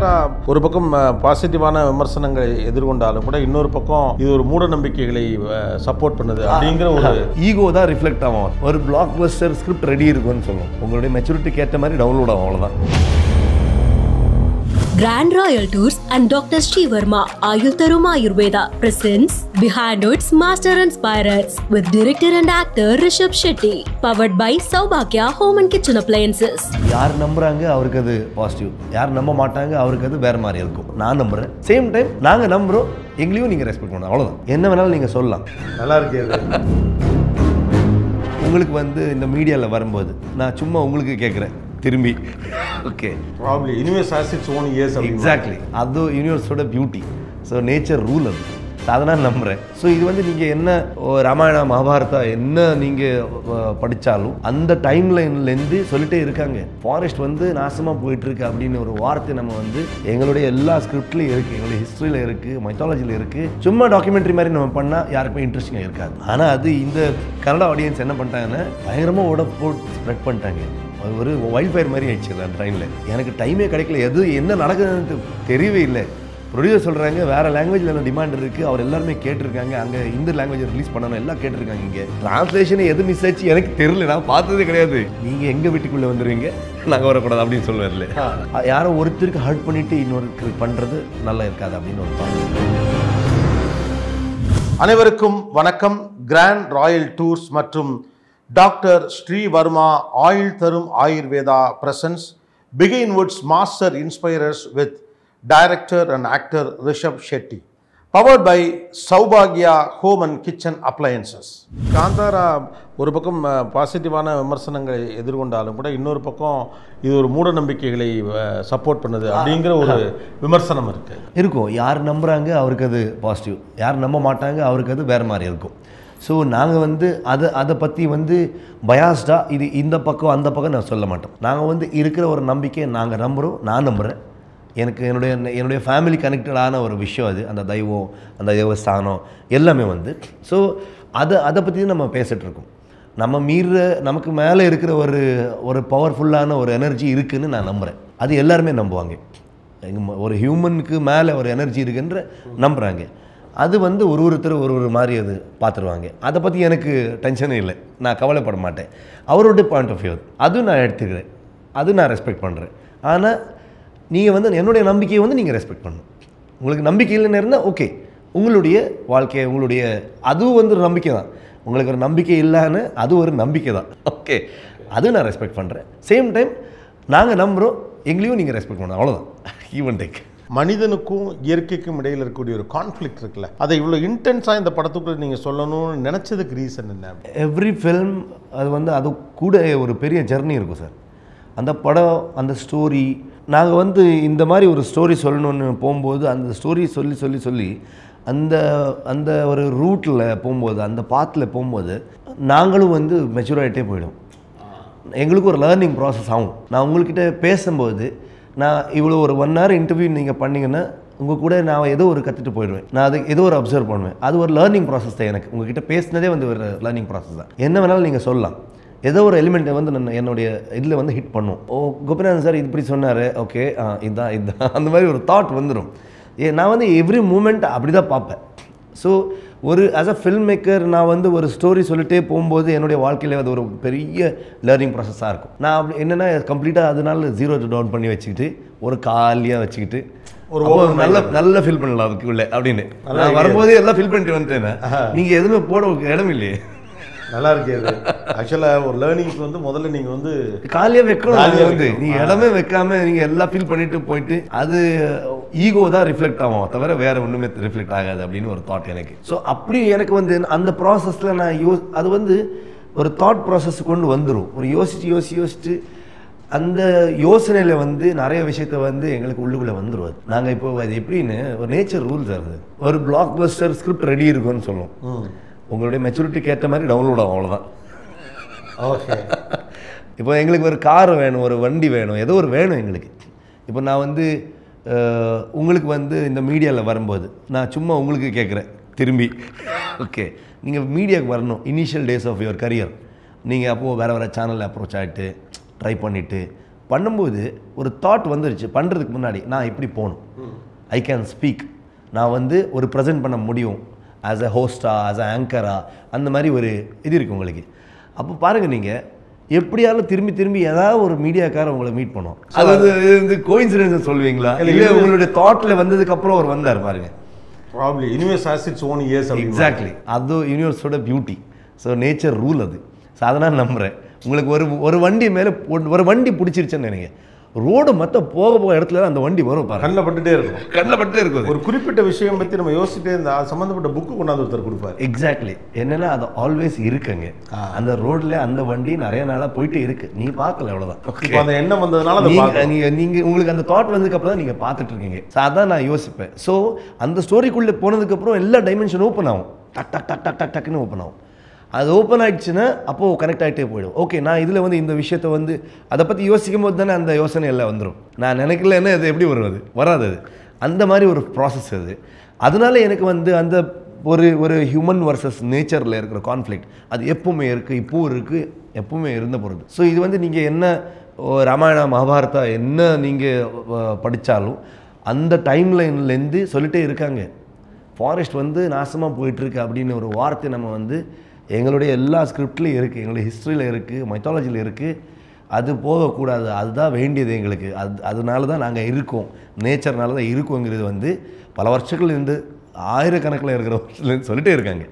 காந்தாரா ஒரு பக்கம் பாசிட்டிவான விமர்சனங்களை எதிர்கொண்டாலும் கூட இன்னொரு பக்கம் இது ஒரு மூட நம்பிக்கைகளை சப்போர்ட் பண்ணுது அப்படிங்கிற ஒரு ஈகோ தான் ரிஃப்ளெக்ட் ஆகும். ஒரு பிளாக் பஸ்டர் ஸ்கிரிப்ட் ரெடி இருக்குன்னு சொல்லுவோம். உங்களுடைய மெச்சூரிட்டிக்கு ஏற்ற மாதிரி டவுன்லோட் ஆகும், அவ்வளோதான். Grand Royal Tours and Dr. Sri Varma Ayul Tharum Ayurveda presents Behind Its Master Inspirers with director and actor Rishabh Shetty, powered by Saubhagya Home and Kitchen Appliances. யார் நம்புறாங்க அவருக்கு அது பாசிட்டிவ், யார் நம்ப மாட்டாங்க அவருக்கு அது வேற மாதிரி இருக்கும். நான் நம்புறேன், சேம் டைம் நாங்கள் நம்புறோம், எங்களையும் நீங்கள் ரெஸ்பெக்ட் பண்ணணும், அவ்வளோதான். என்ன வேணாலும் நீங்கள் சொல்லலாம். நல்லா இருக்கு. உங்களுக்கு இந்த மீடியாவில் வரும்போது நான் சும்மா உங்களுக்கு கேட்குறேன் திரும்பி. Okay, probably universe has its own years. Exactly, அது யூனிவர்ஸோட பியூட்டி. ஸோ நேச்சர் ரூல் அது, அதனால் நம்புகிறேன். ஸோ இது நீங்கள் என்ன ராமாயணா மகாபாரதா என்ன நீங்கள் படித்தாலும் அந்த டைம்லைன்லேருந்து சொல்லிட்டே இருக்காங்க. ஃபாரஸ்ட் நாசமாக போயிட்டுருக்கு அப்படின்னு ஒரு வார்த்தை நம்ம எங்களுடைய எல்லா ஸ்கிரிப்ட்லேயும் இருக்குது, எங்களுடைய ஹிஸ்ட்ரியில் இருக்குது, மைத்தாலஜியில் இருக்குது. சும்மா டாக்குமெண்ட்ரி மாதிரி நம்ம பண்ணால் யாருக்குமே இன்ட்ரெஸ்டிங்காக இருக்காது. ஆனால் அது இந்த கன்னடா ஆடியன்ஸ் என்ன பண்ணிட்டாங்கன்னா பயங்கரமாக போட்டு ஸ்ப்ரெட் பண்ணிட்டாங்க. அது ஒரு வைல்ட் ஃபயர் மாதிரி ஆயிடுச்சு அந்த ட்ரெயினில். எனக்கு டைமே கிடைக்கல, என்ன நடக்குதுன்னு தெரியவே இல்லை. ப்ரொடியூசர் சொல்கிறாங்க வேறு லாங்குவேஜில் என்ன டிமாண்ட் இருக்குது, அவர் எல்லாருமே கேட்டிருக்காங்க, அங்கே இந்த லாங்குவேஜ் ரிலீஸ் பண்ணணும் எல்லாம் கேட்டிருக்காங்க. இங்கே ட்ரான்ஸ்லேஷன் எது மிஸ் ஆச்சு எனக்கு தெரியல, நான் பார்த்ததே கிடையாது. நீங்கள் எங்கள் வீட்டுக்குள்ளே வந்துடுவீங்க, நாங்கள் வரக்கூடாது அப்படின்னு சொல்லுவார்ல. யாரோ ஒருத்தருக்கு ஹர்ட் பண்ணிவிட்டு இன்னொருக்கு பண்ணுறது நல்லா இருக்காது அப்படின்னு ஒரு பாயிண்ட். அனைவருக்கும் வணக்கம். கிராண்ட் ராயல் டூர்ஸ் மற்றும் டாக்டர் ஸ்ரீ வர்மா ஆயுள் தரும் Ayurveda presents Behind Its Master Inspirers with director and actor Rishabh Shetty, powered by Saubhagya Home and Kitchen Appliances. Kantara ஒரு பக்கம் பாசிட்டிவான விமர்சனங்களை எதிர்கொண்டாலும் கூட இன்னொரு பக்கம் இது ஒரு மூட நம்பிக்கைகளை சப்போர்ட் பண்ணுது அப்படிங்கிற ஒரு விமர்சனம் இருக்கும். யார் நம்புகிறாங்க அவருக்கு அது பாசிட்டிவ், யார் நம்ப மாட்டாங்க அவருக்கு அது வேறு மாதிரி இருக்கும். ஸோ நாங்கள் அதை பற்றி பயாஸ்டாக இது இந்த பக்கம் அந்த பக்கம் நான் சொல்ல மாட்டோம். நாங்கள் இருக்கிற ஒரு நம்பிக்கையை நாங்கள் நம்புகிறோம், நான் நம்புகிறேன். எனக்கு என்னுடைய ஃபேமிலி கனெக்டடான ஒரு விஷயம் அது, அந்த தெய்வம், அந்த தேவஸ்தானம் எல்லாமே ஸோ அதை பற்றி நம்ம பேசிகிட்ருக்கோம். நமக்கு மேலே இருக்கிற ஒரு பவர்ஃபுல்லான ஒரு எனர்ஜி இருக்குதுன்னு நான் நம்புகிறேன். அது எல்லாருமே நம்புவாங்க. ஒரு ஹியூமனுக்கு மேலே ஒரு எனர்ஜி இருக்குன்ற நம்புகிறாங்க. அது ஒருத்தர் ஒரு மாதிரி அது பார்த்துருவாங்க. அதை பற்றி எனக்கு டென்ஷனே இல்லை, நான் கவலைப்பட மாட்டேன். அவருடைய பாயிண்ட் ஆஃப் வியூ அதுவும் நான் எடுத்துக்கிறேன், அது நான் ரெஸ்பெக்ட் பண்ணுறேன். ஆனால் நீங்கள் என்னுடைய நம்பிக்கையை நீங்கள் ரெஸ்பெக்ட் பண்ணணும். உங்களுக்கு நம்பிக்கை இல்லைன்னு இருந்தால் ஓகே, உங்களுடைய வாழ்க்கை உங்களுடைய அதுவும் ஒரு நம்பிக்கை தான். உங்களுக்கு ஒரு நம்பிக்கை இல்லைன்னு அது ஒரு நம்பிக்கை தான். ஓகே, அதுவும் நான் ரெஸ்பெக்ட் பண்ணுறேன். சேம் டைம் நாங்கள் நம்புகிறோம், எங்களையும் நீங்கள் ரெஸ்பெக்ட் பண்ணணும், அவ்வளோதான். Even take. மனிதனுக்கும் இயற்கைக்கும் இடையில் இருக்கக்கூடிய ஒரு கான்ஃப்ளிக்ட் இருக்குல்ல, அதை இவ்வளோ இன்டென்ஸாக இந்த படத்துக்குள்ள நீங்கள் சொல்லணும்னு நினச்சதுக்கு ரீசன் என்ன? எவ்ரி ஃபில்ம் அது கூட ஒரு பெரிய ஜெர்னி இருக்கும் சார். அந்த படம், அந்த ஸ்டோரி, நாங்கள் இந்த மாதிரி ஒரு ஸ்டோரி சொல்லணுன்னு போகும்போது அந்த ஸ்டோரி சொல்லி அந்த ஒரு ரூட்டில் போகும்போது, அந்த பாத்தில் போகும்போது நாங்களும் மெச்சூர் ஆகிட்டே போயிடும். எங்களுக்கு ஒரு லேர்னிங் ப்ராசஸ் ஆகும். நான் உங்கள்கிட்ட பேசும்போது நான் இவ்வளோ ஒரு 1 hour இன்டர்வியூ நீங்கள் பண்ணிங்கன்னா உங்கள் கூட நான் ஏதோ ஒரு கற்றுட்டு போயிடுவேன். நான் அது ஏதோ ஒரு அப்சர்வ் பண்ணுவேன். அது ஒரு லேர்னிங் ப்ராசஸ் தான். எனக்கு உங்கள்கிட்ட பேசினதே ஒரு லேர்னிங் ப்ராசஸ் தான். என்ன வேணாலும் நீங்கள் சொல்லலாம், ஏதோ ஒரு எலிமெண்ட்டை நான் என்னுடைய இதில் ஹிட் பண்ணும். கோபிநாதன் சார் இப்படி சொன்னார், ஓகே இதுதான் அந்த மாதிரி ஒரு தாட் வந்துடும். நான் எவ்ரி மூமெண்ட் அப்படி தான் பார்ப்பேன். So as a film maker நான் ஒரு ஸ்டோரி சொல்லிட்டே போகும்போது என்னுடைய வாழ்க்கையில் அது ஒரு பெரிய லேர்னிங் ப்ராசஸாக இருக்கும். நான் அப்படி என்னென்னா கம்ப்ளீட்டாக அதனால 0 டவுன் பண்ணி வச்சுக்கிட்டு ஒரு காலியாக வச்சுக்கிட்டு ஒரு நல்ல ஃபீல் பண்ணலாம் அதுக்குள்ளே அப்படின்னு நான் வரும்போதே எல்லாம் ஃபீல் பண்ணிட்டு வந்துட்டேன். நீங்கள் எதுவுமே போட இடம் இல்லையே. நல்லா இருக்கு. அது ஆக்சுவலாக ஒரு லேர்னிங்க்கு முதல்ல நீங்கள் காலியாக வைக்கணும். நீங்கள் இடமே வைக்காம நீங்கள் எல்லாம் ஃபீல் பண்ணிட்டு போயிட்டு அது ஈகோ தான் ரிஃப்ளெக்ட் ஆகும், தவிர வேறு ஒன்றுமே ரிஃப்ளெக்ட் ஆகாது அப்படின்னு ஒரு தாட் எனக்கு. ஸோ அப்படி எனக்கு அந்த ப்ராசஸில் நான் அது ஒரு தாட் ப்ராசஸ் கொண்டு வந்துடும். ஒரு யோசிச்சு அந்த யோசனையில் நிறைய விஷயத்த எங்களுக்கு உள்ளுக்குள்ளே வந்துடுவாது. நாங்கள் இப்போ அது எப்படின்னு ஒரு நேச்சர் ரூல்ஸ் அது, ஒரு பிளாக் பஸ்டர் ஸ்கிரிப்ட் ரெடி இருக்குன்னு சொல்லுவோம். உங்களுடைய மெச்சூரிட்டிக்கு ஏற்ற மாதிரி டவுன்லோட் ஆகும், அவ்வளோதான். ஓகே. இப்போ எங்களுக்கு ஒரு கார் வேணும், ஒரு வண்டி வேணும், ஏதோ ஒரு வேணும் எங்களுக்கு. இப்போ நான் உங்களுக்கு இந்த மீடியாவில் வரும்போது நான் சும்மா உங்களுக்கு கேட்குறேன் திரும்பி. ஓகே, நீங்கள் மீடியாவுக்கு வரணும். Initial days of your career நீங்கள் அப்போது வேறு சேனலில் அப்ரோச் ஆகிட்டு ட்ரை பண்ணிவிட்டு பண்ணும்போது ஒரு தாட் வந்துருச்சு. பண்ணுறதுக்கு முன்னாடி நான் இப்படி போகணும், ஐ கேன் ஸ்பீக், நான் வந்து ஒரு ப்ரெசென்ட் பண்ண முடியும் ஆஸ் அ ஹோஸ்டா, ஆஸ் அ ஆங்கரா, அந்த மாதிரி ஒரு இது இருக்குது உங்களுக்கு. அப்போ பாருங்கள், நீங்கள் எப்படியாலும் திரும்பி திரும்பி ஏதாவது ஒரு மீடியாக்கார உங்களை மீட் பண்ணுவோம். அது வந்து கோயின்சிடன்ஸ் சொல்லுவீங்களா, இல்லை உங்களுடைய தாட்டில் வந்ததுக்கப்புறம் அவர் வந்தார் பாருங்கள். Probably universe has its own years. Exactly, அது யூனிவர்ஸோட பியூட்டி. ஸோ நேச்சர் ரூல் அது. ஸோ அதனால் நம்புகிறேன். உங்களுக்கு ஒரு வண்டி மேலே ஒரு வண்டி பிடிச்சிருச்சுன்னு நினைங்க, ரோடு மற்ற போக இடத்துல அந்த வண்டி வரும் பாருங்க, கண்ணில் பட்டுட்டே இருக்கும். கண்ணில் பட்டுட்டே இருக்கும். ஒரு குறிப்பிட்ட விஷயம் பற்றி நம்ம யோசிச்சுட்டே இருந்தால் அது சம்மந்தப்பட்ட புக்கு கொண்டாந்து ஒருத்தர் கொடுப்பார். எக்ஸாக்ட்லி. என்னென்னா அது ஆல்வேஸ் இருக்குங்க அந்த ரோட்டில். அந்த வண்டி நிறைய நாளாக போயிட்டு இருக்கு, நீ பார்க்கல, அவ்வளோதான். இப்போ அந்த எண்ணம் வந்ததுனால நீங்கள் உங்களுக்கு அந்த தாட் வந்ததுக்கப்புறம் தான் நீங்கள் பார்த்துட்டு இருக்கீங்க. ஸோ அதான் நான் யோசிப்பேன். ஸோ அந்த ஸ்டோரிக்குள்ளே போனதுக்கப்புறம் எல்லா டைமென்ஷன் ஓப்பன் ஆகும், டக் டக் டக் டக் டக் டக்குன்னு ஓப்பன் ஆகும். அது ஓப்பன் ஆகிடுச்சுன்னா அப்போது கனெக்ட் ஆகிட்டே போயிடும். ஓகே, நான் இதில் வந்து இந்த விஷயத்தை வந்து அதை பற்றி யோசிக்கும் போது தானே அந்த யோசனை எல்லாம் வந்துடும். நான் நினைக்கலன்னா அது எப்படி வரும், அது வராது. அது அந்த மாதிரி ஒரு ப்ராசஸ் அது. அதனால எனக்கு வந்து அந்த ஒரு ஹியூமன் வர்சஸ் நேச்சரில் இருக்கிற கான்ஃப்ளிக்ட் அது எப்பவுமே இருக்குது, இப்போவும் இருக்குது, எப்பவுமே இருந்த போகிறது. ஸோ இது வந்து நீங்கள் என்ன ராமாயணா மகாபாரதா என்ன நீங்கள் படித்தாலும் அந்த டைம்லைன்லேருந்து சொல்லிட்டே இருக்காங்க, ஃபாரஸ்ட் வந்து நாசமாக போயிட்டுருக்கு அப்படின்னு ஒரு வார்த்தை நம்ம வந்து எங்களுடைய எல்லா ஸ்கிரிப்ட்லேயும் இருக்குது, எங்களுடைய ஹிஸ்ட்ரியில் இருக்குது, மைத்தாலஜியில் இருக்குது. அது போகக்கூடாது, அதுதான் வேண்டியது எங்களுக்கு. அதனால தான் நாங்கள் இருக்கோம், நேச்சர்னால தான் இருக்கோங்கிறது வந்து பல வருஷங்கள்லேருந்து ஆயிரக்கணக்கில் இருக்கிற வருஷத்துலேருந்து சொல்லிட்டே இருக்காங்க.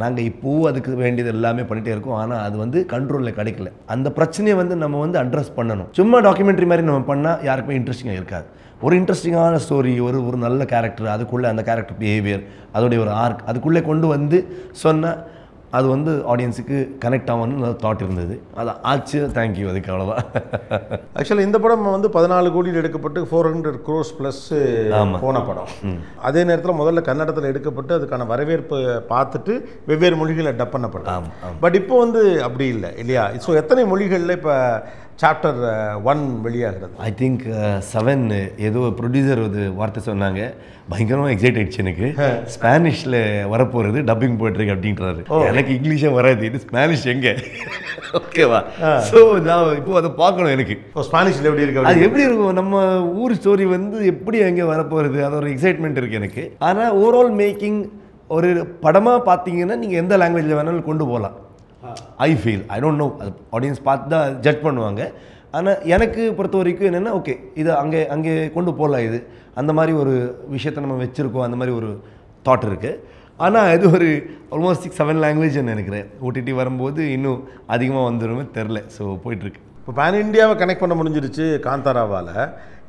நாங்கள் இப்போவும் அதுக்கு வேண்டியது எல்லாமே பண்ணிகிட்டே இருக்கோம். ஆனால் அது வந்து கண்ட்ரோலில் கிடைக்கல. அந்த பிரச்சனையை வந்து நம்ம வந்து அட்ரஸ் பண்ணணும். சும்மா டாக்குமெண்ட்ரி மாதிரி நம்ம பண்ணால் யாருக்குமே இன்ட்ரெஸ்டிங்காக இருக்காது. ஒரு இன்ட்ரெஸ்டிங்கான ஸ்டோரி, ஒரு நல்ல கேரக்டர், அதுக்குள்ளே அந்த கேரக்டர் பிஹேவியர், அதோடைய ஒரு ஆர்க் அதுக்குள்ளே கொண்டு வந்து சொன்னால் அது வந்து ஆடியன்ஸுக்கு கனெக்ட் ஆகணும்னு தாட் இருந்தது. அது ஆச்சு, தேங்க்யூ, அதுக்கு அவ்வளோதான். ஆக்சுவலாக இந்த படம் வந்து 14 கோடியில் எடுக்கப்பட்டு 400 crores ப்ளஸ் போன படம். அதே நேரத்தில் முதல்ல கன்னடத்தில் எடுக்கப்பட்டு அதுக்கான வரவேற்பு பார்த்துட்டு வெவ்வேறு மொழிகளில் டப் பண்ண படம். பட் இப்போ வந்து அப்படி இல்லை இல்லையா? ஸோ எத்தனை மொழிகளில் இப்போ சாப்டர் 1 வெளியாகிறது? ஐ திங்க் 7 ஏதோ ப்ரொடியூசர் ஒரு வார்த்தை சொன்னாங்க, பயங்கரமாக எக்ஸைட் ஆகிடுச்சு எனக்கு. ஸ்பானிஷில் வரப்போகிறது, டப்பிங் போய்ட்டுருக்கு அப்படின்றாரு. எனக்கு இங்கிலீஷே வராது, இது ஸ்பானிஷ் எங்கே? ஓகேவா? ஸோ நான் இப்போ அதை பார்க்கணும். எனக்கு ஸ்பானிஷில் எப்படி இருக்கு, அது எப்படி இருக்கும், நம்ம ஊர் ஸ்டோரி வந்து எப்படி எங்கே வரப்போகிறது, அது ஒரு எக்ஸைட்மெண்ட் இருக்குது எனக்கு. ஆனால் ஓவரால் மேக்கிங் ஒரு படமாக பார்த்தீங்கன்னா நீங்கள் எந்த லாங்குவேஜில் வேணாலும் கொண்டு போகலாம். I feel, I don't know, அது ஆடியன்ஸ் பார்த்து தான் ஜட்ஜ் பண்ணுவாங்க. ஆனால் எனக்கு பொறுத்த வரைக்கும் என்னென்னா, ஓகே இது அங்கே கொண்டு போகலாம், இது அந்த மாதிரி ஒரு விஷயத்தை நம்ம வச்சுருக்கோம், அந்த மாதிரி ஒரு தாட் இருக்குது. ஆனால் இது ஒரு ஆல்மோஸ்ட் 6-7 லாங்குவேஜ்னு நினைக்கிறேன். ஓடிடி வரும்போது இன்னும் அதிகமாக வந்துடுமே தெரில. ஸோ போயிட்டுருக்கு. இப்போ பேன் இண்டியாவை கனெக்ட் பண்ண முடிஞ்சிருச்சு காந்தாராவால்.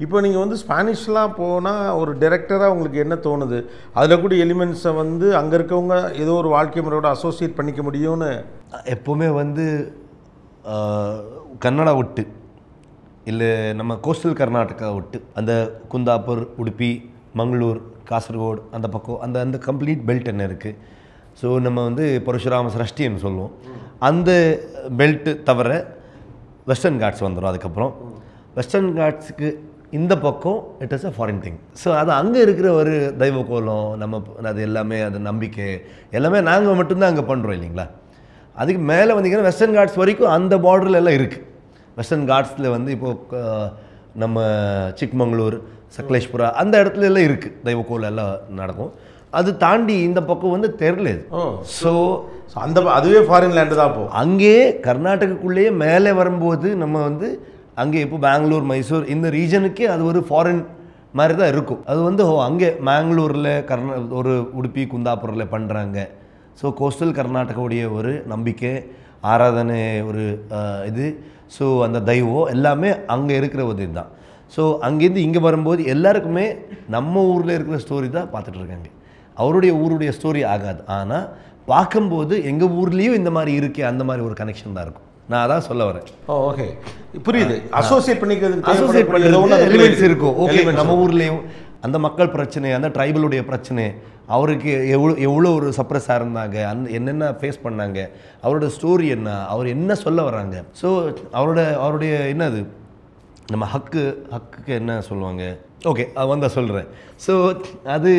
இப்போ நீங்கள் வந்து ஸ்பானிஷ்லாம் போனால் ஒரு டைரக்டராக உங்களுக்கு என்ன தோணுது? அதில் கூட எலிமெண்ட்ஸை வந்து அங்கே இருக்கவங்க ஏதோ ஒரு வாழ்க்கை முறையோட அசோசியேட் பண்ணிக்க முடியும்னு எப்போவுமே வந்து கன்னடா விட்டு இல்லை நம்ம கோஸ்டல் கர்நாடகா விட்டு அந்த குந்தாப்பூர், உடுப்பி, மங்களூர், காசர்கோடு அந்த பக்கம் அந்த கம்ப்ளீட் பெல்ட் என்ன இருக்குது. ஸோ நம்ம வந்து பரசுராம சஷ்டின்னு சொல்லுவோம். அந்த பெல்ட்டு தவிர வெஸ்டர்ன் காட்ஸ் வந்துடும். அதுக்கப்புறம் வெஸ்டர்ன் காட்ஸுக்கு இந்த பக்கம் it is a foreign thing. So அது அங்கே இருக்கிற ஒரு தெய்வ கோலம், நம்ம அது எல்லாமே அது நம்பிக்கை எல்லாமே நாங்கள் மட்டும்தான் அங்கே பண்ணுறோம் இல்லைங்களா. அதுக்கு மேலே வந்தீங்கன்னா வெஸ்டர்ன் காட்ஸ் வரைக்கும் அந்த பார்டரில் எல்லாம் இருக்குது. வெஸ்டர்ன் காட்ஸில் வந்து இப்போது நம்ம சிக்மங்களூர், சக்லேஷ்புரா அந்த இடத்துல எல்லாம் இருக்குது, தெய்வ கோலம் எல்லாம் நடக்கும். அது தாண்டி இந்த பக்கம் வந்து தெரில. ஸோ அதுவே ஃபாரின் லேண்டு தான். அப்போது அங்கேயே கர்நாடகாக்குள்ளேயே மேலே வரும்போது நம்ம வந்து அங்கே இப்போ பெங்களூர், மைசூர் இந்த ரீஜனுக்கே அது ஒரு ஃபாரின் மாதிரி தான் இருக்கும். அது வந்து அங்கே மேங்களூரில் ஒரு உடுப்பி, குந்தாப்பூரில் பண்ணுறாங்க. ஸோ கோஸ்டல் கர்நாடகாவுடைய ஒரு நம்பிக்கை, ஆராதனை, ஒரு இது, ஸோ அந்த தெய்வம் எல்லாமே அங்கே இருக்கிற ஒரு இதுதான். ஸோ அங்கேருந்து இங்கே வரும்போது எல்லாருக்குமே நம்ம ஊரில் இருக்கிற ஸ்டோரி தான் பார்த்துட்ருக்காங்க. அவருடைய ஊருடைய ஸ்டோரி ஆகாது. ஆனால் பார்க்கும்போது எங்கள் ஊர்லேயும் இந்த மாதிரி இருக்கே, அந்த மாதிரி ஒரு கனெக்ஷன் தான் இருக்கும். நான் அதான் சொல்ல வரேன். ஓகே, புரியுது. அசோசியேட் பண்ணிக்கிறது எலிமெண்ட்ஸ் இருக்கும். ஓகே, நம்ம ஊர்லேயும் அந்த மக்கள் பிரச்சனை, அந்த ட்ரைபலுடைய பிரச்சனை, அவருக்கு எவ்வளோ ஒரு சப்ரஸாக இருந்தாங்க, என்னென்ன ஃபேஸ் பண்ணாங்க, அவரோட ஸ்டோரி என்ன, அவர் என்ன சொல்ல வர்றாங்க. ஸோ அவருடைய என்னது நம்ம ஹக்குக்கு என்ன சொல்லுவாங்க, ஓகே அது வந்தால் சொல்கிறேன். ஸோ அது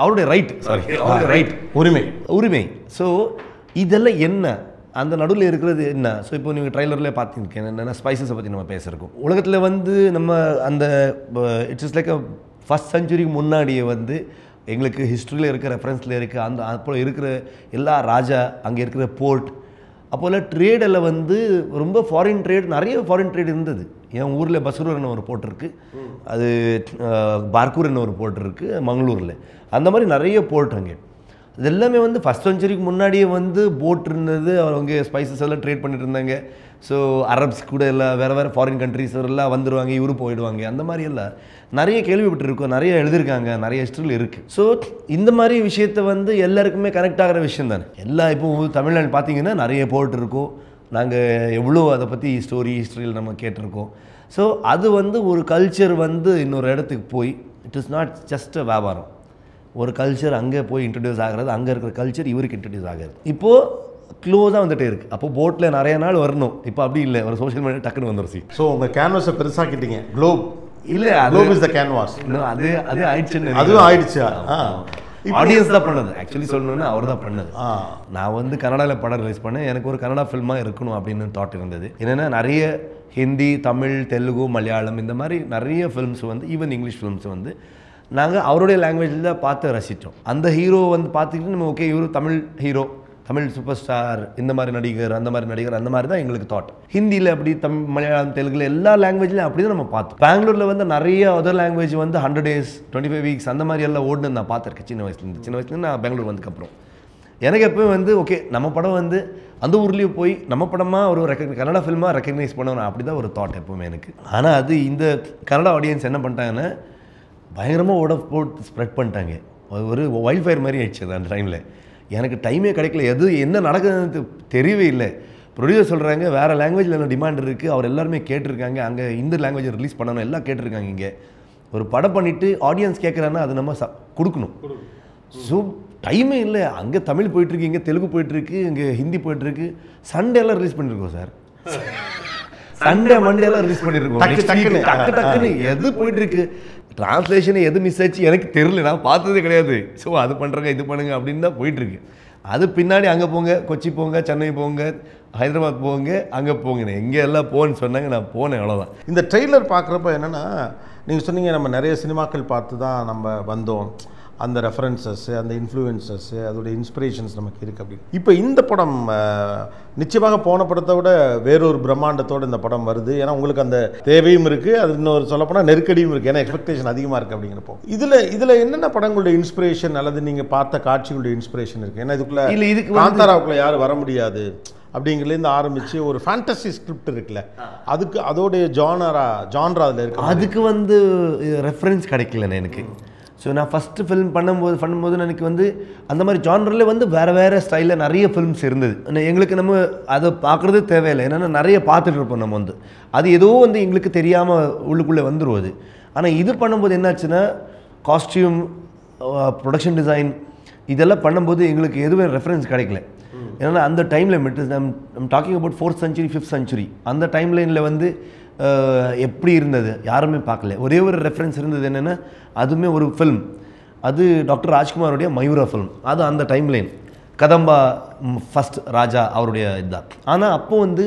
அவருடைய ரைட், அவருடைய ரைட், உரிமை. ஸோ இதெல்லாம் என்ன அந்த நடுவில் இருக்கிறது என்ன? ஸோ இப்போ நீங்கள் ட்ரைலர்லேயே பார்த்துருக்கேன் என்னென்ன ஸ்பைசஸை பற்றி நம்ம பேசியிருக்கோம். உலகத்தில் வந்து நம்ம அந்த it's is like a first செஞ்சுரிக்கு முன்னாடியே வந்து எங்களுக்கு ஹிஸ்ட்ரியில் இருக்கிற ரெஃபரன்ஸில் இருக்குது. அந்த அப்போ இருக்கிற எல்லா ராஜா, அங்கே இருக்கிற போர்ட், அப்போல்லாம் ட்ரேடெல்லாம் வந்து ரொம்ப ஃபாரின் ட்ரேட், நிறைய ஃபாரின் ட்ரேட் இருந்தது. என் ஊரில் பஸ்ரூர்னு ஒரு போர்ட் இருக்குது, அது பார்க்கூர்னு ஒரு போர்ட் இருக்குது மங்களூரில். அந்த மாதிரி நிறைய போர்ட் அங்கே. இது எல்லாமே வந்து ஃபஸ்ட் செஞ்சுரிக்கு முன்னாடியே வந்து போட் இருந்தது. அவங்க ஸ்பைசஸ் எல்லாம் ட்ரேட் பண்ணிட்டு இருந்தாங்க. ஸோ அரப்ஸ் கூட எல்லாம் வேறு ஃபாரின் கண்ட்ரிஸ் எல்லாம் வந்துடுவாங்க, இவரு போயிடுவாங்க. அந்த மாதிரி எல்லாம் நிறைய கேள்விப்பட்டிருக்கோம், நிறைய எழுதியிருக்காங்க, நிறைய ஹிஸ்ட்ரியில் இருக்குது. ஸோ இந்த மாதிரி விஷயத்தை வந்து எல்லாருக்குமே கனெக்ட் ஆகிற விஷயம் தானே. எல்லாம் இப்போ தமிழ்நாடு பார்த்தீங்கன்னா நிறைய போர்ட் இருக்கும். நாங்கள் எவ்வளோ அதை பற்றி ஹிஸ்ட்ரியில் நம்ம கேட்டிருக்கோம். ஸோ அது வந்து ஒரு கல்ச்சர் வந்து இன்னொரு இடத்துக்கு போய் it is not just a வியாபாரம். ஒரு கல்ச்சர் அங்கே போய் இன்ட்ரடியூஸ் ஆகிறது, அங்கே இருக்கிற கல்ச்சர் இவருக்கு இன்ட்ரடியூஸ் ஆகிறது. இப்போது க்ளோஸாக வந்துகிட்டே இருக்குது. அப்போ போட்டில் நிறைய நாள் வரணும், இப்போ அப்படி இல்லை, ஒரு சோஷியல் மீடியா டக்குன்னு வந்துருச்சு. ஸோ உங்கள் கேன்வாஸை பெருசாக்கிட்டீங்க. குளோப் இல்லை, குளோப் இஸ் த கேன்வாஸ். அது ஆயிடுச்சுன்னு, அதுவும் ஆயிடுச்சா? ஆடியன்ஸ் தான் பண்ணது. ஆக்சுவலி சொல்லணும்னா அவர் தான் பண்ணது. நான் வந்து கன்னடாவில் படம் ரிலீஸ் பண்ணேன். எனக்கு ஒரு கன்னடா ஃபில்மாக இருக்கணும் அப்படின்னு தாட் இருந்தது. என்னென்னா நிறைய ஹிந்தி, தமிழ், தெலுங்கு, மலையாளம் இந்த மாதிரி நிறைய ஃபிலிம்ஸ் வந்து, ஈவன் இங்கிலீஷ் ஃபிலிம்ஸ் வந்து நாங்கள் அவருடைய லாங்குவேஜில் தான் பார்த்து ரசித்தோம். அந்த ஹீரோ வந்து பார்த்துக்கிட்டு நம்ம ஓகே இவர் Tamil hero, Tamil super star, இந்த மாதிரி நடிகர், அந்த மாதிரி நடிகர், அந்த மாதிரி தான் எங்களுக்கு தாட். ஹிந்தியில் அப்படி, மலையாளம், தெலுங்குல எல்லா லாங்குவேஜ்லையும் அப்படி தான் நம்ம பார்த்தோம். பெங்களூரில் வந்து நிறைய அதர் லாங்குவேஜ் வந்து 100 days 25 weeks அந்த மாதிரி எல்லாம் ஓடுன்னு நான் பார்த்துருக்கேன் சின்ன வயசுலேருந்து நான் பெங்களூர் வந்ததுக்கப்புறம். எனக்கு எப்போயும் வந்து ஓகே நம்ம படம் வந்து அந்த ஊர்லேயே போய் நம்ம படமாக ஒரு கன்னடா ஃபில்மாக ரெக்கக்னைஸ் பண்ணணும், அப்படி தான் ஒரு தாட் எப்போவுமே எனக்கு. ஆனால் அது இந்த கன்னடா ஆடியன்ஸ் என்ன பண்ணிட்டாங்கன்னா பயங்கரமாக போட்டு ஸ்ப்ரெட் பண்ணிட்டாங்க. ஒரு வைல்ட் ஃபயர் மாதிரி ஆயிடுச்சு அந்த டைமில். எனக்கு டைமே கிடைக்கல, என்ன நடக்குதுன்னு தெரியவே இல்லை. ப்ரொடியூசர் சொல்கிறாங்க வேறு லாங்குவேஜில் என்ன டிமாண்ட் இருக்குது, அவர் எல்லாருமே கேட்டிருக்காங்க, அங்கே இந்த லாங்குவேஜை ரிலீஸ் பண்ணணும், எல்லாம் கேட்டிருக்காங்க. இங்கே ஒரு படம் பண்ணிவிட்டு ஆடியன்ஸ் கேட்குறாங்கன்னா அது நம்ம கொடுக்கணும். ஸோ டைமே இல்லை. அங்கே தமிழ் போயிட்டுருக்கு, இங்கே தெலுங்கு போயிட்டுருக்கு, இங்கே ஹிந்தி போயிட்டுருக்கு. சண்டே எல்லாம் ரிலீஸ் பண்ணியிருக்கோம் சார். சண்டே மண்டே எல்லாம் ரிலீஸ் பண்ணியிருக்கோம். டக்குன்னு எது போயிட்டுருக்கு, டிரான்ஸ்லேஷன் எது மிஸ் ஆச்சு எனக்கு தெரியல, நான் பார்த்ததே கிடையாது. ஸோ அது பண்ணுறங்க, இது பண்ணுங்க அப்படின்னு தான் போயிட்டுருக்கு. அது பின்னாடி அங்கே போங்க, கொச்சி போங்க, சென்னை போங்க, ஹைதராபாத் போங்க, அங்கே போங்க, எங்கே எல்லாம் போன்னு சொன்னாங்க, நான் போனேன், அவ்வளோதான். இந்த ட்ரெய்லர் பார்க்குறப்ப என்னென்னா நீங்கள் சொன்னீங்க நம்ம நிறைய சினிமாக்கள் பார்த்து தான் நம்ம வந்தோம், அந்த ரெஃபரன்சஸ்ஸு, அந்த இன்ஃப்ளூயன்சஸ்ஸு, அதோடைய இன்ஸ்பிரேஷன்ஸ் நமக்கு இருக்குது அப்படின்னு. இப்போ இந்த படம் நிச்சயமாக போன படத்தை விட வேறொரு பிரம்மாண்டத்தோடு இந்த படம் வருது. ஏன்னா உங்களுக்கு அந்த தேவையும் இருக்குது, அது இன்னொரு சொல்லப்போனால் நெருக்கடியும் இருக்குது, ஏன்னா எக்ஸ்பெக்டேஷன் அதிகமாக இருக்குது அப்படிங்கிறப்போ. இதில் என்னென்ன படங்களுடைய இன்ஸ்பிரேஷன் அல்லது நீங்கள் பார்த்த காட்சிகளுடைய இன்ஸ்பிரேஷன் இருக்குது? ஏன்னா இதுக்குள்ளே காந்தாராவுக்குள்ளே யாரும் வர முடியாது அப்படிங்கிறதுலேருந்து ஆரம்பித்து ஒரு ஃபேண்டசி ஸ்கிரிப்ட் இருக்குல்ல, அதுக்கு அதோடைய ஜான்ரா அதில் இருக்குது. அதுக்கு வந்து ரெஃபரன்ஸ் கிடைக்கலண்ணே எனக்கு. ஸோ நான் ஃபஸ்ட்டு ஃபிலிம் பண்ணும்போது எனக்கு வந்து அந்த மாதிரி ஜான்ரில் வந்து வேறு ஸ்டைலில் நிறைய ஃபிலிம்ஸ் இருந்தது. எங்களுக்கு நம்ம அதை பார்க்குறது தேவையில்லை, என்னென்னா நிறைய பார்த்துட்டு இருப்போம் நம்ம வந்து. அது ஏதோ வந்து எங்களுக்கு தெரியாமல் உள்ளுக்குள்ளே வந்துடும் அது. ஆனால் இது பண்ணும்போது என்னாச்சுன்னா காஸ்டியூம், ப்ரொடக்ஷன் டிசைன் இதெல்லாம் பண்ணும்போது எங்களுக்கு எதுவும் ரெஃபரன்ஸ் கிடைக்கல. ஏன்னா அந்த டைமில் நம்ம talking about 4th century 5th century அந்த டைம் லைனில் வந்து எப்படி இருந்தது யாருமே பார்க்கல. ஒரே ஒரு ரெஃபரன்ஸ் இருந்தது என்னென்னா, அதுவுமே ஒரு ஃபில்ம், அது டாக்டர் ராஜ்குமாரோடைய மயூரா ஃபில்ம். அது அந்த டைம் லைன் கதம்பா ஃபஸ்ட் ராஜா அவருடைய இதுதான். ஆனால் அப்போது வந்து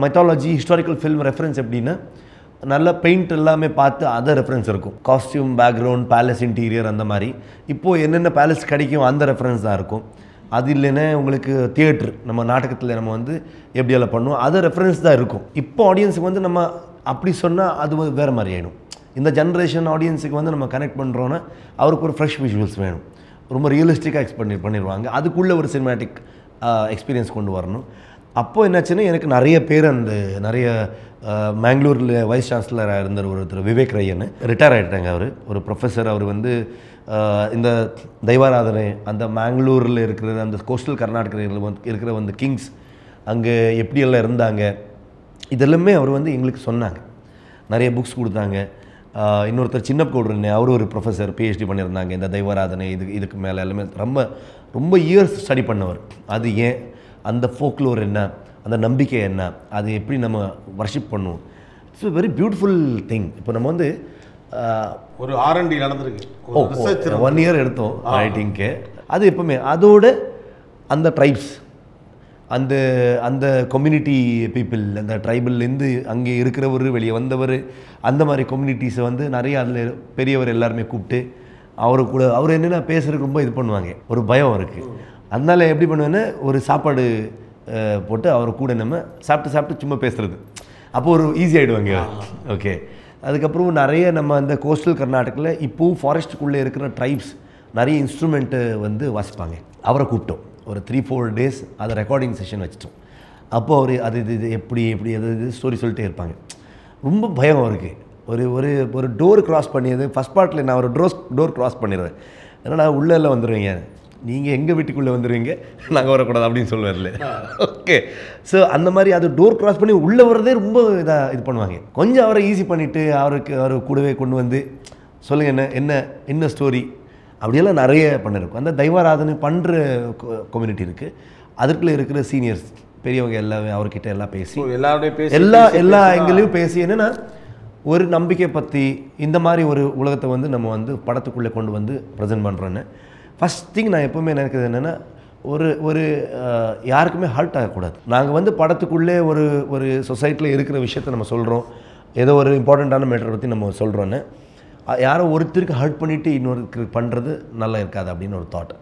மைத்தாலஜி, ஹிஸ்டாரிக்கல் ஃபில்ம் ரெஃபரன்ஸ் எப்படின்னா நல்ல பெயிண்ட் எல்லாமே பார்த்து அதை ரெஃபரன்ஸ் இருக்கும். காஸ்டியூம், பேக்ரவுண்ட், பேலஸ் இன்டீரியர் அந்த மாதிரி. இப்போது என்னென்ன பேலஸ் கிடைக்கும் அந்த ரெஃபரன்ஸ் தான் இருக்கும். அது இல்லைன்னா உங்களுக்கு தியேட்ரு, நம்ம நாடகத்தில் நம்ம வந்து எப்படியெல்லாம் பண்ணுவோம், அது ரெஃபரன்ஸ் தான் இருக்கும். இப்போ ஆடியன்ஸுக்கு வந்து நம்ம அப்படி சொன்னால் அது வேறு மாதிரி ஆகிடும். இந்த ஜென்ரேஷன் ஆடியன்ஸுக்கு வந்து நம்ம கனெக்ட் பண்ணுறோன்னா அவருக்கு ஒரு ஃப்ரெஷ் விஷுவல்ஸ் வேணும், ரொம்ப ரியலிஸ்டிக்காக பண்ணிடுவாங்க. அதுக்குள்ளே ஒரு சினிமேட்டிக் எக்ஸ்பீரியன்ஸ் கொண்டு வரணும். அப்போது என்னாச்சுன்னா எனக்கு நிறைய பேர் நிறைய மேங்களூரில் வைஸ் சான்சலராக இருந்த ஒருத்தர் விவேக் ரையன் ரிட்டையர் ஆகிட்டாங்க. அவர் ஒரு ப்ரொஃபஸர். அவர் வந்து இந்த தெய்வாராதனை, அந்த மேங்களூரில் இருக்கிற அந்த கோஸ்டல் கர்நாடகாவில் இருக்கிற வந்து கிங்ஸ் அங்கே எப்படியெல்லாம் இருந்தாங்க இதெல்லாமே அவர் வந்து எங்களுக்கு சொன்னாங்க. நிறைய புக்ஸ் கொடுத்தாங்க. இன்னொருத்தர் சின்ன கவுடர்னு அவர் ஒரு ப்ரொஃபஸர், PhD பண்ணியிருந்தாங்க இந்த தெய்வாராதனை இதுக்கு மேலே எல்லாமே ரொம்ப இயர்ஸ் ஸ்டடி பண்ணவர். அது ஏன், அந்த ஃபோக்லோர் என்ன, அந்த நம்பிக்கை என்ன, அது எப்படி நம்ம வர்ஷிப் பண்ணுவோம். It's very beautiful thing. இப்போ நம்ம வந்து ஒரு R&D நடந்திருக்கு, 1 year எடுத்தோம் ரைட்டிங்க்கு. அது எப்பவுமே அதோட அந்த ட்ரைப்ஸ் அந்த அந்த கம்யூனிட்டி பீப்புள், அந்த ட்ரைபல்லேருந்து அங்கே இருக்கிறவர், வெளியே வந்தவர், அந்த மாதிரி கம்யூனிட்டிஸை வந்து நிறைய அதில் பெரியவர் எல்லாருமே கூப்பிட்டு அவர் என்னென்னா பேசுகிறதுக்கு ரொம்ப இது பண்ணுவாங்க, ஒரு பயம் இருக்குது. அதனால் எப்படி பண்ணுவேன்னா ஒரு சாப்பாடு போட்டு அவர் கூட நம்ம சாப்பிட்டு சும்மா பேசுகிறது, அப்போது ஒரு ஈஸி ஆகிடுவாங்க. ஓகே. அதுக்கப்புறம் நிறைய நம்ம அந்த கோஸ்டல் கர்நாடகில் இப்போவும் ஃபாரஸ்ட்டுக்குள்ளே இருக்கிற ட்ரைப்ஸ் நிறைய இன்ஸ்ட்ருமெண்ட்டு வந்து வாசிப்பாங்க. அவரை கூப்பிட்டோம் ஒரு 3-4 days, அதை ரெக்கார்டிங் செஷன் வச்சுட்டோம். அப்போது அவர் அது இது எப்படி அது ஸ்டோரி சொல்லிட்டே இருப்பாங்க. ரொம்ப பயம் அவருக்கு. ஒரு ஒரு ஒரு டோர் க்ராஸ் பண்ணியது ஃபஸ்ட் பார்ட்டில் நான் ஒரு டோர் க்ராஸ் பண்ணிடுவேன். ஏன்னா உள்ளே எல்லாம் வந்துடுவீங்க, நீங்கள் எங்கள் வீட்டுக்குள்ளே வந்துடுவீங்க, நாங்கள் வரக்கூடாது அப்படின்னு சொல்லுவார்ல. ஓகே. ஸோ அந்த மாதிரி அது டோர் க்ராஸ் பண்ணி உள்ளே வர்றதே ரொம்ப இது பண்ணுவாங்க. கொஞ்சம் அவரை ஈஸி பண்ணிவிட்டு அவர் கூடவே கொண்டு வந்து சொல்லுங்கள் என்ன ஸ்டோரி அப்படியெல்லாம் நிறைய பண்ணியிருக்கோம். அந்த தெய்வாராதனை பண்ணுற கம்யூனிட்டி இருக்குது, அதுக்குள்ளே இருக்கிற சீனியர்ஸ் பெரியவங்க எல்லாமே அவர்கிட்ட எல்லாம் பேசி எல்லா எங்களையும் பேசி என்னென்னா ஒரு நம்பிக்கை பற்றி இந்த மாதிரி ஒரு உலகத்தை வந்து நம்ம வந்து படத்துக்குள்ளே கொண்டு வந்து ப்ரெசென்ட் பண்ணுறோன்னு. ஃபஸ்ட் திங் நான் எப்போவுமே நினைக்கிறது என்னென்னா ஒரு யாருக்குமே ஹர்ட் ஆகக்கூடாது. நாங்கள் வந்து படத்துக்குள்ளே ஒரு சொசைட்டியில் இருக்கிற விஷயத்த நம்ம சொல்கிறோம், ஏதோ ஒரு இம்பார்ட்டண்ட்டான மேட்டரை பற்றி நம்ம சொல்கிறோன்னு யாரோ ஒருத்தருக்கு ஹர்ட் பண்ணிவிட்டு இன்னொருக்கு பண்ணுறது நல்லா இருக்காது அப்படின்னு ஒரு தாட்.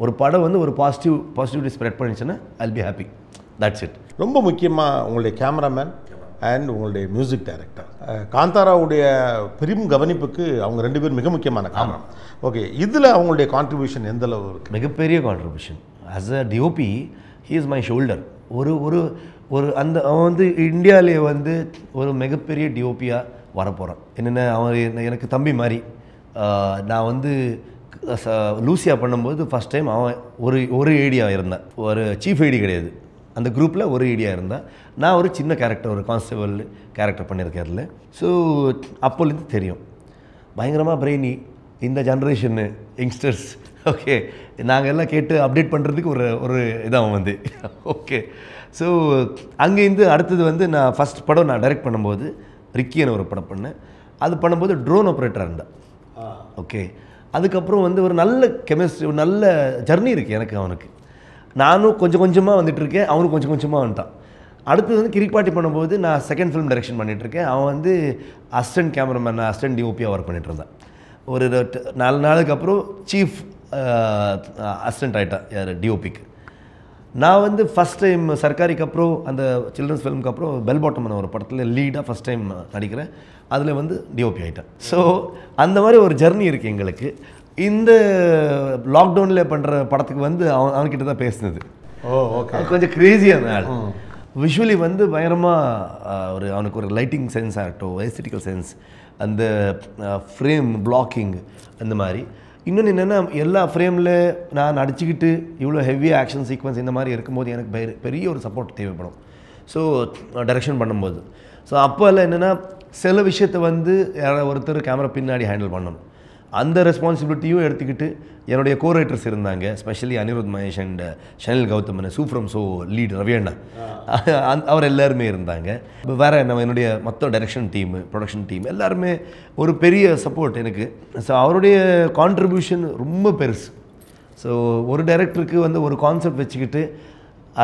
ஒரு படம் வந்து ஒரு பாசிட்டிவிட்டி ஸ்ப்ரெட் பண்ணிச்சுன்னா I'll be happy. That's it. ரொம்ப முக்கியமாக உங்களுடைய கேமராமேன் அண்ட் உங்களுடைய மியூசிக் டைரக்டர் காந்தாராவுடைய பெரும் கவனிப்புக்கு அவங்க 2 பேரும் மிக முக்கியமான காரணம். ஓகே, இதில் அவங்களுடைய கான்ட்ரிபியூஷன் எந்த அளவு இருக்குது? மிகப்பெரிய contribution. As a DOP he is my shoulder. ஒரு அந்த அவன் வந்து இந்தியாவிலே வந்து ஒரு மிகப்பெரிய டிஓபியாக வரப்போகிறான். என்னென்ன அவன் எனக்கு தம்பி மாதிரி. நான் வந்து லூசியா பண்ணும்போது ஃபஸ்ட் டைம் அவன் ஒரு ஏடியா இருந்தான், ஒரு சீஃப் ஐடி கிடையாது அந்த குரூப்பில், ஒரு ஏடியா இருந்தான். நான் ஒரு சின்ன கேரக்டர், ஒரு கான்ஸ்டபிள் கேரக்டர் பண்ணியிருக்கேன் அதில். ஸோ அப்போலேருந்து தெரியும் பயங்கரமாக பிரெயினி இந்த ஜென்ரேஷன்னு யங்ஸ்டர்ஸ். ஓகே, நாங்கள் எல்லாம் கேட்டு அப்டேட் பண்ணுறதுக்கு ஒரு இதாக வந்து. ஓகே. ஸோ அங்கேருந்து அடுத்தது வந்து நான் ஃபஸ்ட் படம் நான் டைரக்ட் பண்ணும்போது ரிக்கின்னு ஒரு படம் பண்ணேன். அது பண்ணும்போது ட்ரோன் ஆப்ரேட்டராக இருந்தேன். ஓகே. அதுக்கப்புறம் வந்து ஒரு நல்ல கெமிஸ்ட்ரி, ஒரு நல்ல ஜர்னி இருக்குது எனக்கு அவனுக்கு. நானும் கொஞ்சமாக வந்துட்டுருக்கேன், அவனும் கொஞ்சமாக வந்துட்டான். அடுத்தது வந்து கிரிக்பாட்டி பண்ணும்போது நான் செகண்ட் ஃபிலிம் டைரெக்ஷன் பண்ணிகிட்ருக்கேன். அவன் வந்து அசிஸ்டன்ட் கேமராமேன், அசிஸ்டன்ட் டிஓபியாக ஒர்க் பண்ணிகிட்டு இருந்தான். ஒரு 4 நாளுக்கு அப்புறம் சீஃப் அசிஸ்டன்ட் ஆகிட்டான் யார் டிஓபிக்கு. நான் வந்து ஃபஸ்ட் டைம் சர்க்காரிக்கு அப்புறம் அந்த சில்ட்ரன்ஸ் ஃபிலிமுக்கு அப்புறம் பெல் பாட்டம் ஒரு படத்தில் லீடாக ஃபஸ்ட் டைம் நடிக்கிறேன். அதில் வந்து டிஓபி ஆகிட்டேன். ஸோ அந்த மாதிரி ஒரு ஜர்னி இருக்குது எங்களுக்கு. இந்த லாக்டவுனில் பண்ணுற படத்துக்கு வந்து அவன்கிட்ட தான் பேசுனது. ஓகே. கொஞ்சம் க்ரேஸியான ஆள். விஷுவலி வந்து பயங்கரமாக அவனுக்கு ஒரு லைட்டிங் சென்ஸ் ஆகட்டும், எஸ்தெட்டிக்கல் சென்ஸ், அந்த ஃப்ரேம் பிளாக்கிங், அந்த மாதிரி. இன்னொன்று என்னென்னா எல்லா ஃப்ரேமில் நான் நடிச்சுக்கிட்டு இவ்வளோ ஹெவியாக ஆக்ஷன் சீக்வன்ஸ் இந்த மாதிரி இருக்கும்போது எனக்கு பெரிய ஒரு சப்போர்ட் தேவைப்படும். ஸோ டைரெக்ஷன் பண்ணும்போது அப்போ எல்லாம் என்னென்னா சில விஷயத்தை வந்து யாராவது ஒருத்தர் கேமரா பின்னாடி ஹேண்டில் பண்ணணும். அந்த ரெஸ்பான்சிபிலிட்டியும் எடுத்துக்கிட்டு என்னுடைய கோ ரைட்டர்ஸ் இருந்தாங்க, ஸ்பெஷலி அனிருத் மகேஷ் அண்ட் ஷனில் கௌதமன், சூஃப்ரம் ஸோ லீட் ரவி அண்ணா, அவர் எல்லாருமே இருந்தாங்க. இப்போ வேறு என்னுடைய மொத்த டைரக்ஷன் டீமு, ப்ரொடக்ஷன் டீம் எல்லாருமே ஒரு பெரிய சப்போர்ட் எனக்கு. ஸோ அவருடைய கான்ட்ரிபியூஷன் ரொம்ப பெருசு. ஸோ ஒரு டைரக்டருக்கு வந்து ஒரு கான்செப்ட் வச்சுக்கிட்டு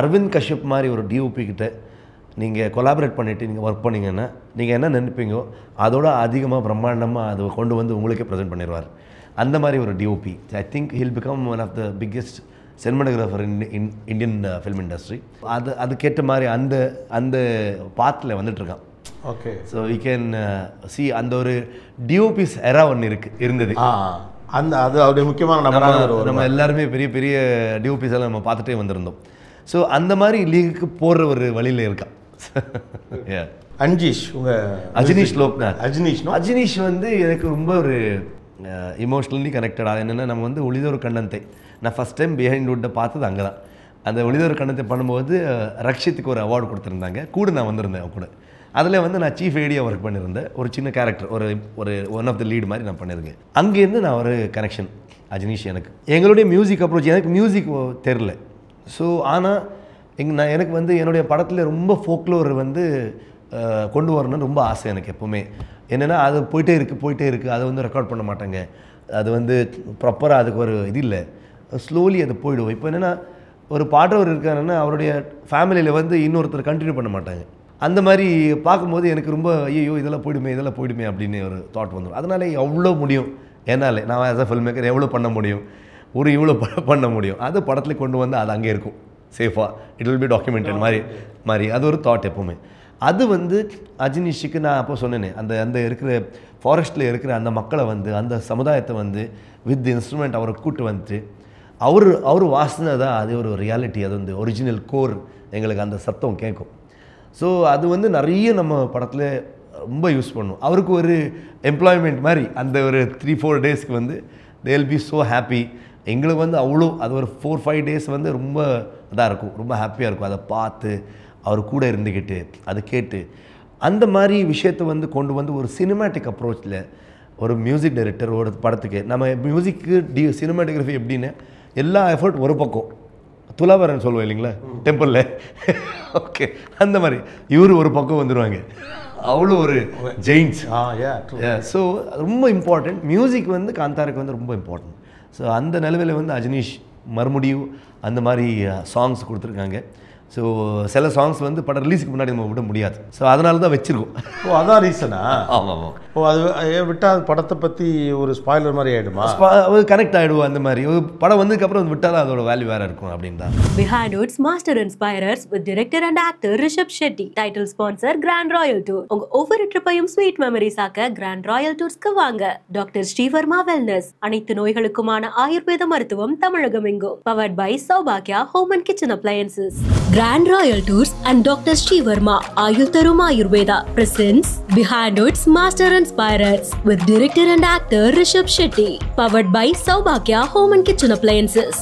அரவிந்த் கஷ்யப் மாதிரி ஒரு டிஓபி கிட்ட நீங்கள் கொலாபரேட் பண்ணிவிட்டு நீங்கள் ஒர்க் பண்ணிங்கன்னா நீங்கள் என்ன நினைப்பீங்கோ அதோட அதிகமாக பிரம்மாண்டமாக அதை கொண்டு வந்து உங்களுக்கே ப்ரெசென்ட் பண்ணிடுவார். அந்த மாதிரி ஒரு DOP. I think he'll become one of the biggest cinematographer in Indian film industry. அதுக்கேற்ற மாதிரி அந்த பாத்தில் வந்துட்டுருக்கான். Okay. So we can see அந்த ஒரு டிஓபிஸ் எரா ஒன்று இருந்தது. அது அவருடைய முக்கியமான நம்ம எல்லாருமே பெரிய பெரிய டிஓபிஸ் எல்லாம் நம்ம பார்த்துட்டே வந்திருந்தோம். ஸோ அந்த மாதிரி லீகுக்கு போடுற ஒரு வழியில் இருக்கான். அஜினீஷ் லோக்நாத். அஜினீஷ் வந்து எனக்கு ரொம்ப ஒரு இமோஷ்னலி கனெக்டட். அது என்னென்னா நம்ம வந்து ஒளிதொரு கண்ணத்தை நான் ஃபஸ்ட் டைம் பிஹைண்ட் வுட்டை பார்த்தது அங்கே தான். அந்த ஒளிதொரு கண்ணத்தை பண்ணும்போது ரக்ஷித்துக்கு ஒரு அவார்டு கொடுத்துருந்தாங்க, கூட நான் வந்திருந்தேன் அவன் கூட. அதில் வந்து நான் சீஃப் ஐடியா ஒர்க் பண்ணியிருந்தேன். ஒரு சின்ன கேரக்டர், ஒரு ஒன் ஆஃப் த லீட் மாதிரி நான் பண்ணியிருக்கேன். அங்கேருந்து நான் ஒரு கனெக்ஷன் அஜினீஷ். எனக்கு எங்களுடைய மியூசிக் அப்ரோச், எனக்கு மியூசிக் தெரில. ஸோ ஆனால் எனக்கு வந்து என்னுடைய படத்தில் ரொம்ப ஃபோக்லோர் வந்து கொண்டு வரணும்னு ரொம்ப ஆசை எனக்கு எப்போவுமே. என்னென்னா அது போயிட்டே இருக்குது, அதை வந்து ரெக்கார்ட் பண்ண மாட்டாங்க, அது வந்து ப்ராப்பராக அதுக்கு ஒரு இது இல்லை, ஸ்லோலி அது போயிடும். இப்போ என்னென்னா ஒரு பாடுறவர் இருக்காருன்னா அவருடைய ஃபேமிலியில் வந்து இன்னொருத்தர் கண்டினியூ பண்ண மாட்டாங்க. அந்த மாதிரி பார்க்கும்போது எனக்கு ரொம்ப ஐயோ இதெல்லாம் போயிடுமே அப்படின்னு ஒரு தாட் வந்துடும். அதனால எவ்வளோ முடியும் என்னால், நான் ஆஸ் அ ஃபில்ம் மேக்கர் எவ்வளோ பண்ண முடியும், இவ்வளோ பண்ண முடியும், அது படத்தில் கொண்டு வந்து அது அங்கே இருக்கும் சேஃபாக. இட் வில் பி டாக்குமெண்டட் மாதிரி அது ஒரு தாட் எப்போவுமே. அது வந்து அஜினிஷுக்கு நான் அப்போ சொன்னேனே, அந்த இருக்கிற ஃபாரஸ்ட்டில் இருக்கிற அந்த மக்களை வந்து அந்த சமுதாயத்தை வந்து வித் இன்ஸ்ட்ருமெண்ட் அவரை கூட்டு வந்துட்டு அவர் வாசினதான் அது ஒரு ரியாலிட்டி. அது வந்து ஒரிஜினல் கோர் எங்களுக்கு அந்த சத்தம் கேட்கும். ஸோ அது வந்து நிறைய நம்ம படத்தில் ரொம்ப யூஸ் பண்ணும். அவருக்கு ஒரு எம்ப்ளாய்மெண்ட் மாதிரி அந்த ஒரு 3-4 டேஸ்க்கு வந்து they will be so happy. எங்களுக்கு வந்து அவ்வளோ அது ஒரு 4-5 டேஸ் வந்து ரொம்ப இதாக இருக்கும், ரொம்ப ஹாப்பியாக இருக்கும். அதை பார்த்து அவர் கூட இருந்துக்கிட்டு அதை கேட்டு அந்த மாதிரி விஷயத்தை வந்து கொண்டு வந்து ஒரு சினிமேட்டிக் அப்ரோச்சில் ஒரு மியூசிக் டைரக்டர் ஒரு படத்துக்கு நம்ம மியூசிக்கு சினிமாட்டோகிராஃபி எப்படின்னு எல்லா எஃபர்ட் ஒரு பக்கம் துலாவரன் சொல்லுவோம் இல்லைங்களா டெம்பிளில், ஓகே அந்த மாதிரி இவர் ஒரு பக்கம் வந்துடுவாங்க. அவ்வளோ ஒரு ஜெயின்ஸ். ஸோ ரொம்ப இம்பார்ட்டண்ட் மியூசிக் வந்து காந்தாருக்கு வந்து ரொம்ப இம்பார்ட்டன்ட். ஸோ அந்த நிலவில் வந்து அஜினிஷ் மறுபடியும் அந்த மாதிரி சாங்ஸ் கொடுத்துருக்காங்க. ஸோ சில சாங்ஸ் வந்து படம் ரிலீஸுக்கு முன்னாடி நம்ம விட முடியாது. ஸோ அதனால தான் வச்சுருக்கோம். ஓ அதான் ரீசனா? ஆமாம். ஓ அது விட்டால் படத்தை பற்றி ஒரு ஸ்பாய்லர் மாதிரி ஆகிடுமா? கனெக்ட் ஆகிடுவோம். அந்த மாதிரி ஒரு படம் வந்ததுக்கப்புறம் விட்டால் தான் அதோட வேல்யூ வேறு இருக்கும் அப்படின்னு தான். Behind Woods Master Inspirers with director and actor Rishabh Shetty. Title sponsor Grand Royal Tour. உங்க ஒவ்வொரு ட்ரிப்பையும் ஸ்வீட் மெமரிஸ் ஆக்க Grand Royal Toursக்கு வாங்க. டாக்டர் ஸ்ரீவர்மா வெல்னஸ், அனைத்து நோய்களுக்குமான ஆயுர்வேத மருத்துவம் தமிழகம் எங்கும். Powered by Saubhagya Home and Kitchen Appliances. Grand Royal Tours and Dr. Srivarma Ayul Tharum Ayurveda presents Behind Woods Master Inspirers with director and actor Rishabh Shetty. Powered by Saubhagya Home and Kitchen Appliances.